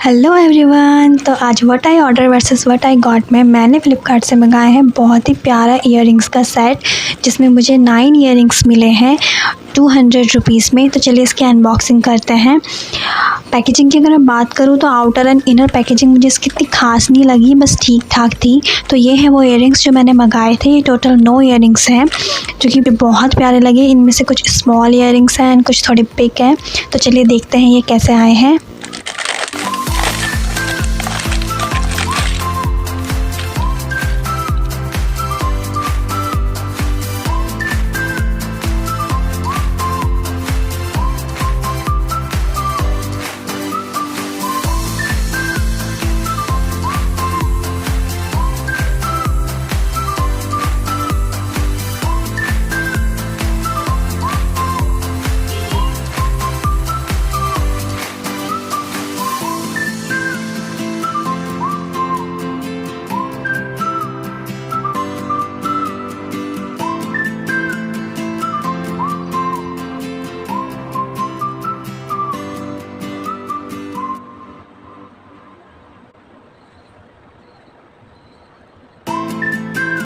Hello everyone. तो आज what I order versus what I got में मैंने फ़्लिपकार्ट से मंगाए हैं बहुत ही प्यारा इयररिंग्स का सेट, जिसमें मुझे 9 इयररिंग्स मिले हैं 200 रुपीज़ में। तो चलिए इसकी अनबॉक्सिंग करते हैं। पैकेजिंग की अगर मैं बात करूँ तो आउटर एंड इनर पैकेजिंग मुझे इसकी इतनी खास नहीं लगी, बस ठीक ठाक थी। तो ये है वो इयररिंग्स जो मैंने मंगाए थे। ये टोटल 9 इयररिंग्स हैं जो कि बहुत प्यारे लगे। इनमें से कुछ स्मॉल इयररिंग्स हैं एंड कुछ थोड़े बिग हैं। तो चलिए देखते हैं ये कैसे आए हैं।